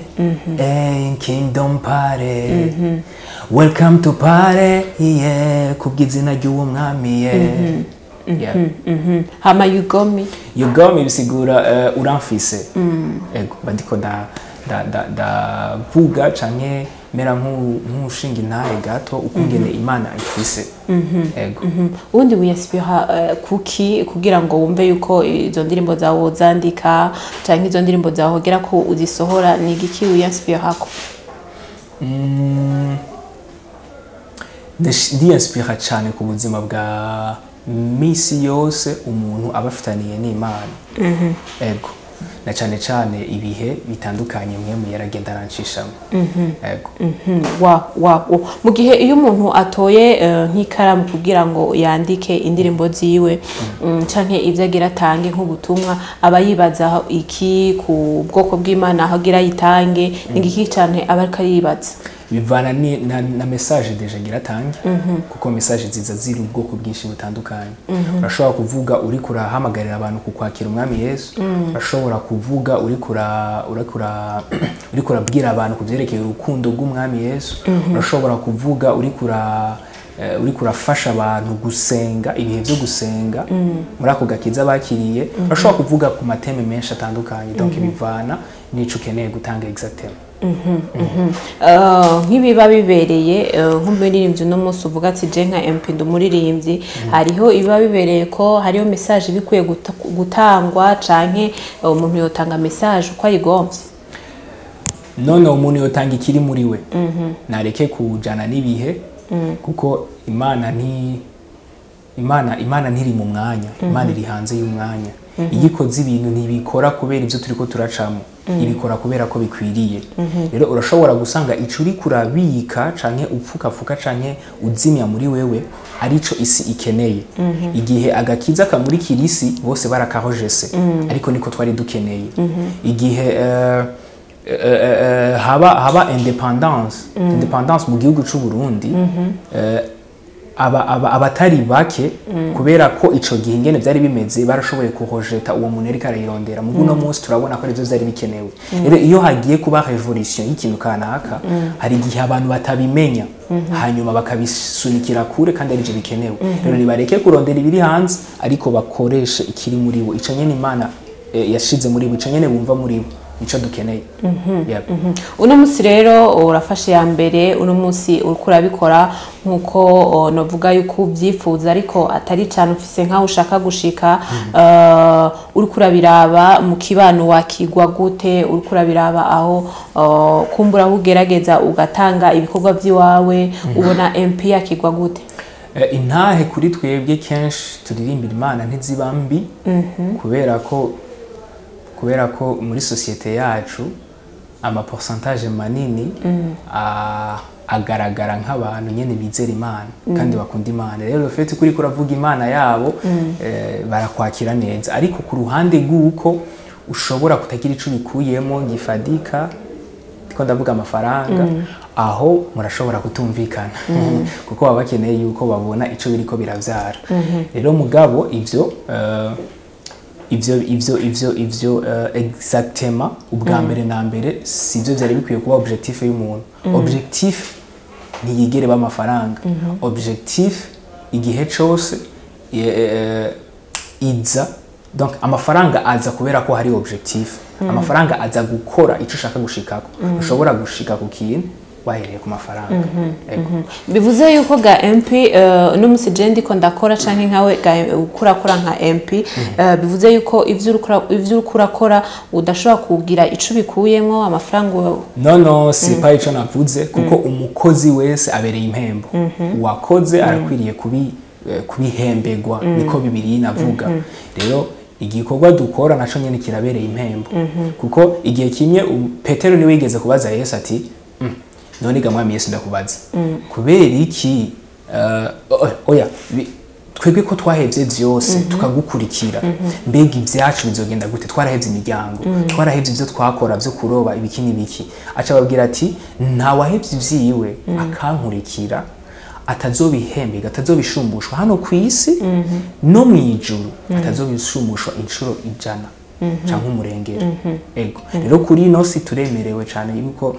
S1: Kingdom Party welcome to party kubw'izina ry'uwo mwami
S2: hama yugomi
S1: bisigura uramfise ego bandiko da vuga canke mera nk'ushinga intahe gato ukungene Imana ifise ego
S2: ubundi wiyaspira kuki kugira ngo wumve yuko izo ndirimbo zawe zandika canke izo ndirimbo zawe hogera ko uzisohora ni igiki wiyaspira ko
S1: ndi inspira cyane ku buzima bwa misi yose umuntu abafitaniye n'Imana ego na cyane cyane ibihe bitandukanye mwe yaragenda aranshishamo. Yego.
S2: Mu gihe iyo umuntu atoye nk'ikaramu kugira ngo yandike indirimbo ziwe canke ivyo agira atange nk'ubutumwa aba yibaza iki ku bwoko bw'Imana aho agira yitange n'igiki cyane aba ariko yibaza
S1: bivana na message deja gira tange kuko message ziza ziri ubwoko bwinshi butandukanye. Urashobora kuvuga uri kurahamagarira abantu kukwakira umwami Yesu, urashobora kuvuga uri kurabwira abantu kuvyerekeye urukundo rw'umwami Yesu, urashobora kuvuga uri kurafasha abantu gusenga ibihe byo gusenga muri ako gakiza bakiriye, urashobora kuvuga ku mateme menshi atandukanye. Donc bivana nico ukeneye gutanga exactement.
S2: Nk'ibiba bibereye nk'umuririmbyi no munsi uvuga ati je nka MP ndumuririmbyi, hariho iba bibereye ko hariho message bikwiye gutangwa canke umuntu yotanga message uko ayigomvye.
S1: None umuntu yotanga ikiri muri we nareke kujana n'ibihe kuko Imana ntiri mu mwanya, Imana iri hanze y'umwanya. Igikoze ibintu ntibikora kubera ivyo turiko turacamo, ibikora kubera ko bikwiriye. Rero urashobora gusanga ico uri kurabika canke upfukafuka canke uzimya muri wewe arico isi ikeneye. Igihe agakiza kamurikira isi bose barakahojese, ariko niko twari dukeneye. Igihe haba independence mu gihugu c'u Burundi, abatari bake kubera ko ico gihe ingene byari bimeze barashoboye kuhojeta uwo muntu ariko arayirondera. Mu buno munsi turabona ko arivyo byari bikenewe. Rero iyo hagiye kuba revolution y'ikintu kanaka, hari igihe abantu batabimenya hanyuma bakabisunikira kure kandi arivyo bikenewe. Rero nibareke kurondera ibiri hanze ariko bakoreshe ikiri muri bo, ico nyene Imana yashize muri bo, ico nyene bumva muri bo nico dukeneye.
S2: Uno musi rero urafashe ya mbere, uno musi uriko urabikora nkuko novuga yuko ubyifuza ariko atari cyane ufise nkaho ushaka gushika. Uriko urabiraba mu kibano wakigwa gute, uriko urabiraba aho kumbura aho ugerageza ugatanga ibikorwa by'iwawe, ubona MP yakigwa gute?
S1: Intahe kuri twebwe kenshi turirimbira Imana ntizibambi kubera ko muri societe yacu ama pourcentage manini agaragara nk'abantu nyene bizera Imana kandi bakunda Imana. Rero fete kuri kuravuga Imana yabo barakwakira neza, ariko ku ruhande guko ushobora kutagira ico bikuyemo gifadika, tiko ndavuga amafaranga, aho murashobora kutumvikana kuko baba bakeneye yuko babona ico biriko biravyara. Rero mugabo ivyo exactement ubwa mbere na mbere sivyo byari bikwiye kuba objectif y'umuntu. Objectif ntiyigere ba amafaranga. Objectif igihe cyose iza, donc amafaranga aza kubera ko hari objectif. Amafaranga aza gukora ico ushaka gushikako. Ushobora gushika ku kintu wahereye ku mafaranga.
S2: Bivuze yuko ga MP no musi je ndiko ndakora canke nkawe ukurakora nka MP, bivuze yuko ivyo urakora udashobora kugira ico bikuyemo amafaranga.
S1: No si pa ico navuze kuko umukozi wese abereye impembo. Uwakoze arakwiriye kubihembegwa, niko Bibiliya inavuga. Rero igikorwa dukora naco nyene kirabereye impembo kuko igihe kimwe Petero ni wigeze kubaza Yesu ati none ga mwami Yesu ndakubaza kubera iki oya twebwe ko twahevye vyose tukagukurikira, mbega ivyacu bizogenda gute? Twarahevye imiryango, twarahevye ivyo twakora vyo kuroba ibikini biki. Aca babwira ati nta wahevye ivyiwe akankurikira atazobihembega, atazobishumbushwa hano kwisi no mwijuru, atazobishumbushwa inshuro 100 canke umurengera. Ego rero kuri ino si turemerewe cyane yuko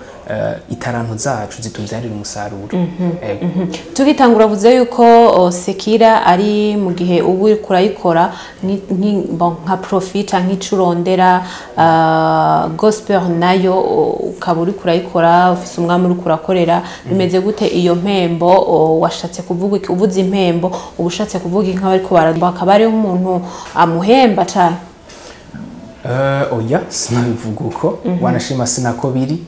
S1: itaranto zacu zituvyarira umusaruro. Ego
S2: tugitangura vuze yuko sekira ari mu gihe ubu kurayikora nka profit canke icurondera, gospel nayo ukaburi kurayikora ufise umwami uri kurakorera, bimeze gute iyo mpembo? Washatse kuvuga iki uvuze impembo? Ubushatse kuvuga inka bariko bakabare umuntu amuhemba cyane?
S1: Oya sinabivuga uko wanashima sinako biri,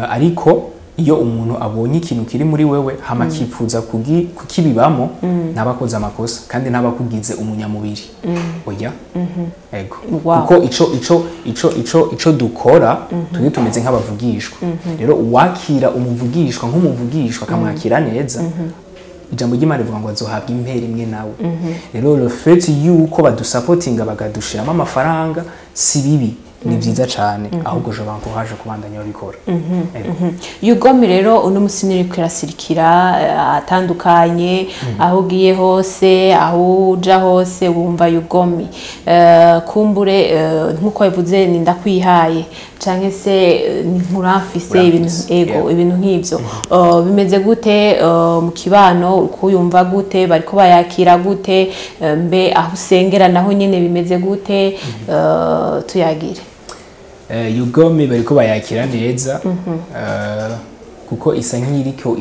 S1: ariko iyo umuntu abonye ikintu kiri muri wewe hama kipfuza kukibibamo ntabakoze amakosa kandi ntabakugize umunyamubiri oya ego kuko ico dukora turi tumeze nk'abavugishwa rero uwakira umuvugishwa nk'umuvugishwa akamwakira neza ijambo ry'Imana rivuga ngo azohabwa impera imwe nawe rero le fait yuko badusupportinga bagadushiramo amafaranga si bibi ni byiza cyane ahubwo je bankoraje kubandanya babikora
S2: Yugomi rero uno musiniri kwirasirikira atandukanye aho ugiye hose aho uja hose wumva Yugomi kumbure nkuko bivuze ni ndakwihaye canke se ni nkurafise ibintu nk'ivyo bimeze gute mu kibano ukuyumva gute bariko bayakira gute mbe aho usengera naho nyene bimeze gute tuyagire
S1: Yugomi bariko bayakira neza kuko isa nk'iriko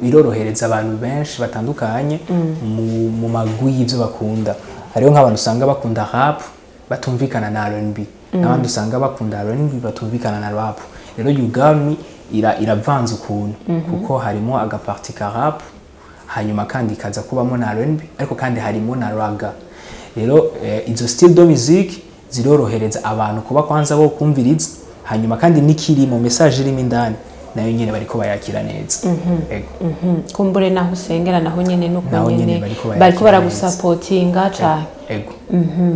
S1: irorohereza abantu benshi batandukanye mu magwi y'ivyo bakunda hariho nk'abantu usanga bakunda rap batumvikana na R&B n'abandi usanga bakunda R&B batumvikana na rap rero Yugomi iravanze ukuntu kuko harimo agaparti ka rap hanyuma kandi kaza kubamo na R&B ariko kandi harimo na raga rero izo style de musique zirorohereza abantu kuba kwanza bo kumviriza hanyuma kandi nikiri mu message irimo indani nayo nyene bariko bayakira neza
S2: kumbure naho usengera naho nyene nuko nyene bariko baragusupportinga cyane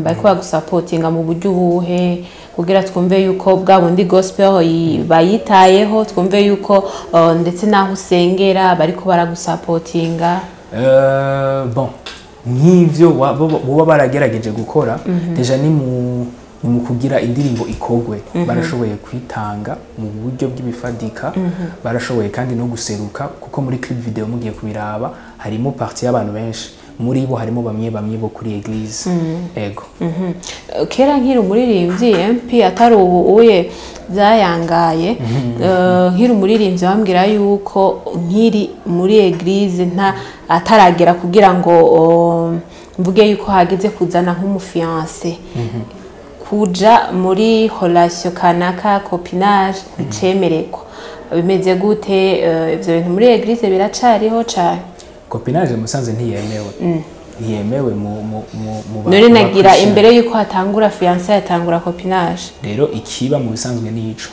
S2: bariko bagusupportinga mu buryo ubuhe kugira twumve yuko bwa bundi gospel bayitayeho twumve yuko ndetse naho usengera bariko baragusupportinga
S1: bon nk'ivyo boba baragerageje gukora deja ni mu kugira indirimbo ikogwe barashoboye kwitanga mu buryo bw'ibifadika barashoboye kandi no guseruka kuko muri clip video mugiye kubiraba harimo parti y'abantu benshi muri bo harimo bamwe bo kuri eglise ego
S2: kera nkiri umuririmbyi MP atari ubu uye byayangaye nkiri umuririmbyi bambwira yuko nkiri muri eglise nta ataragera kugira ngo mvuge yuko hageze kuzana nk'umufiance kuja muri relation kanaka copinage bicemererwa bimeze gute ivyo bintu muri eglise biracariho cyane
S1: copinage musanze ntiyemewe mu
S2: none nagira imbere yuko hatangura fiance yatangura copinage
S1: rero ikiba mu bisanzwe nico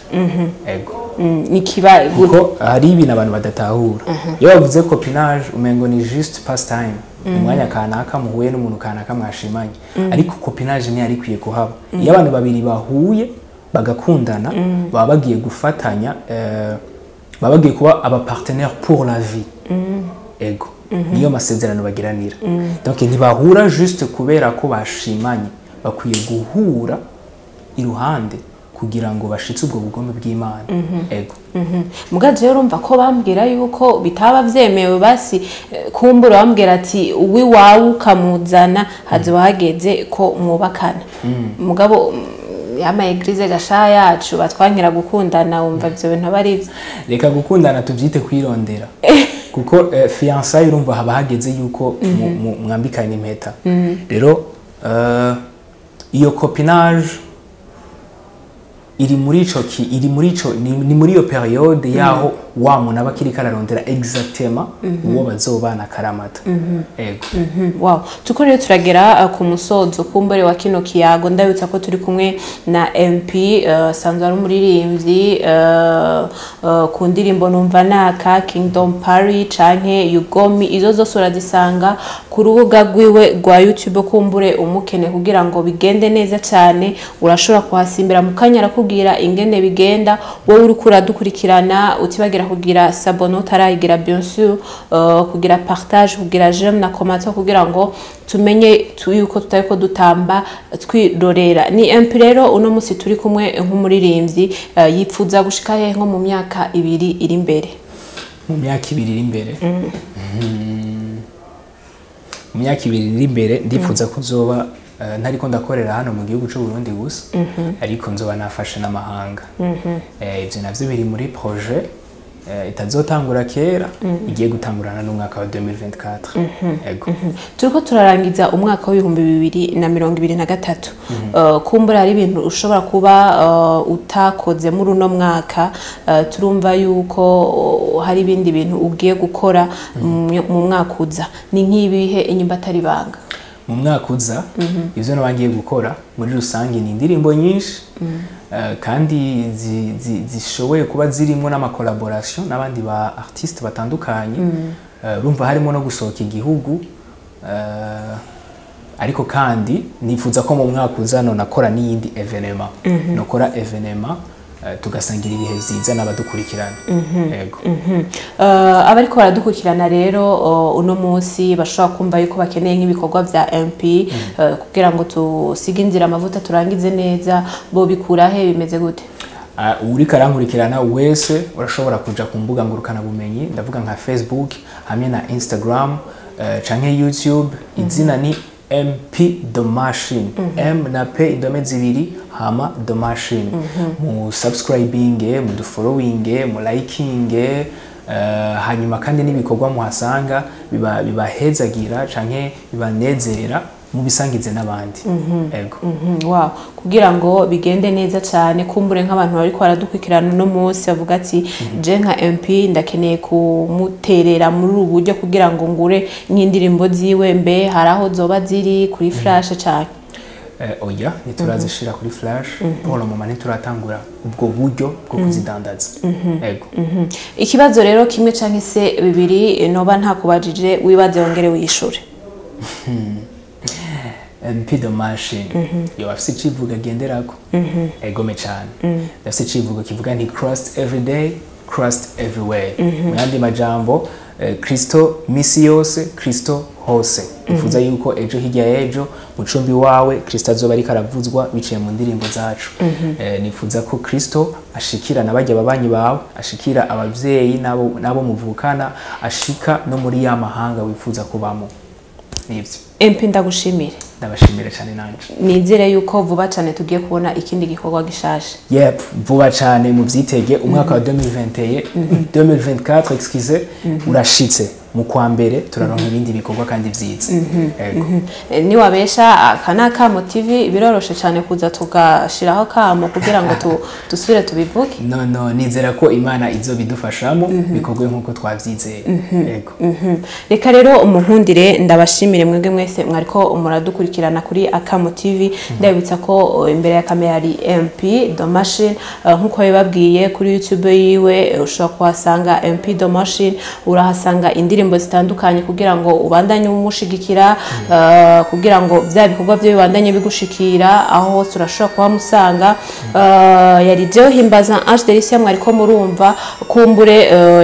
S1: ego
S2: nikiba
S1: kuko hari ibintu abantu badatahura iyo bavuze copinage umengo ni juste pastime umwanya kanaka muhuye n'umuntu kanaka mwashimanye ariko copinage ni ari kwiye kuhaba iyo abantu babiri bahuye bagakundana baba bagiye gufatanya baba bagiye kuba aba partenaire pour la vie ego niyo masezerano bagiranira donc ntibahura juste kubera ko bashimanye bakwiye guhura iruhande kugira ngo bashitse ubwo bugombe bw'Imana ego
S2: mugaje urumva ko bambwira yuko bitaba vyemewe basi kumbura bambwira ati uwi wawe ukamuzana hazo hageze ko mwubakana mugabo yama eglise gasha yacu batwankira gukundana wumva ivyo bintu bari
S1: reka gukundana tuvyite kwirondera kuko fiançailles urumva haba hageze yuko mwambikana impeta rero iyo copinage iri muri ico ni muri iyo periode yaho wa muntu abakiri kararondera exactement uwo bazobana karamata ego
S2: wow tuko rero turagera ku musozo kumbere wa kino kiyago ndabitsa ko turi kumwe na MP sanzwe ari umuririmbyi ku ndirimbo numva naka Kingdom Paris canke Yugomi izo zose urazisanga ku rubuga rwiwe rwa YouTube kumbure umukene kugira ngo bigende neza cyane urashobora kuhasimbira mukanyara kugira ingene bigenda wowe uri kuradukurikirana utibagira kugira s'abonner utarayigira bien sûr kugira partage kugira j'aime na commentaire kugira ngo tumenye yuko tutariko dutamba twirorera ni MP rero uno musi turi kumwe nk'umuririmbyi yipfuza gushika he nko mu myaka 2 iri imbere
S1: mu myaka 2 iri imbere mu myaka 2 iri imbere ndipfuza kuzoba ntariko ndakorera hano mu gihugu cy'u Burundi gusa ariko nzoba nafashe n'amahanga ivyo navyo biri muri projet itazotangura kera igiye gutangurana n'umwaka wa 2024 ego
S2: turiko turarangiza umwaka wa 2023 kumbura ari ibintu ushobora kuba utakoze muri uno mwaka turumva yuko hari ibindi bintu ugiye gukora mu mwaka uza ni nk'ibihe inyumba atari banga
S1: mu mwaka uza ivyo nabangiye gukora muri rusange ni indirimbo nyinshi kandi zishoboye kuba zirimo n'ama collaboration n'abandi ba artistes batandukanye urumva harimo no gusohoka igihugu ariko kandi nifuza ko mu mwaka uza no nakora n'iyindi evenement nokora evenement tugasangira ibihe vyiza n'abadukurikirana yego
S2: abariko baradukurikirana rero uno munsi bashobora kumva yuko bakeneye nk'ibikorwa vya MP kugira ngo tusige inzira amavuta turangize neza bo bikura he bimeze gute
S1: uri karankurikirana wese urashobora kuja ku mbuga ngurukana bumenyi ndavuga nka Facebook hamwe na Instagram canke YouTube izina ni MP The Machine M na P indome zibiri hama The Machine mu subscribing mu following mu liking hanyuma kandi nibikorwa muhasanga bibahezagira canke bibanezera mu bisangize n'abandi ego
S2: wow kugira ngo bigende neza cyane kumbure nk'abantu bari kwaradukwikirana no munsi bavuga ati je nka MP ndakeneye kumuterera muri ubu buryo kugira ngo ngure nk'indirimbo ziwe mbe haraho zoba ziri kuri flash cyane
S1: oya niturazishira kuri flash pour le moment turatangura ubwo buryo bwo kuzidandaza ego
S2: ikibazo rero kimwe canke se bibiri noba nta kubajije wibaze wongere wishura
S1: MP The Machine yo afise civuga genderako egome cyane afise civuga kivuga nti Christ every day Christ everywhere muyandi majambo Kristo misi yose Kristo hose ifuza yuko ejo hirya ejo mucumbi wawe Kristo azoba ari karavuzwa biciye mu ndirimbo zacu nifuza ko Kristo ashikira nabajya babanyi bawe ashikira abavyeyi nabo muvukana ashika no muri ya mahanga wifuza kubamo nivyo
S2: MP ndagushimire
S1: ndabashimira cyane nanje
S2: nizere yuko vuba cyane tugiye kubona ikindi gikorwa gishashe
S1: vuba cyane mu vyitege umwaka wa 2024 excuse urashitse mu kwa mbere turaronka ibindi bikorwa kandi vyiza
S2: ego ni wabesha kanaka TV biroroshe cyane kuza tugashiraho kamo kugira ngo dusubire tubivuge
S1: no nizera ko Imana izo bidufashamo bikorwe nkuko twavyizeye ego
S2: reka rero umunkundire ndabashimire mwebwe mwese mwariko muradukurikirana kuri Akamo TV ndabitsa ko imbere ya kamera ari MP The Machine nkuko yababwiye kuri YouTube yiwe ushobora kuhasanga MP The Machine urahasanga indirimbo zitandukanye kugira ngo ubandanye umushigikira kugira ngo bya bikorwa byo bibandanye bigushikira aho turashobora kuba musanga yari je himbaza Ange Delicia mwariko murumva kumbure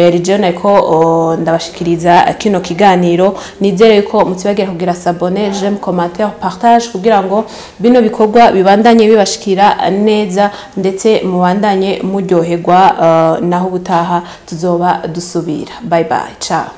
S2: yari je nako ndabashikiriza kino kiganiro nizere yuko mutibagira kugira s'abonner j'aime commentaire partage kugira ngo bino bikorwa bibandanye bibashikira neza ndetse mubandanye muryoherwa naho butaha tuzoba dusubira bye bye ciao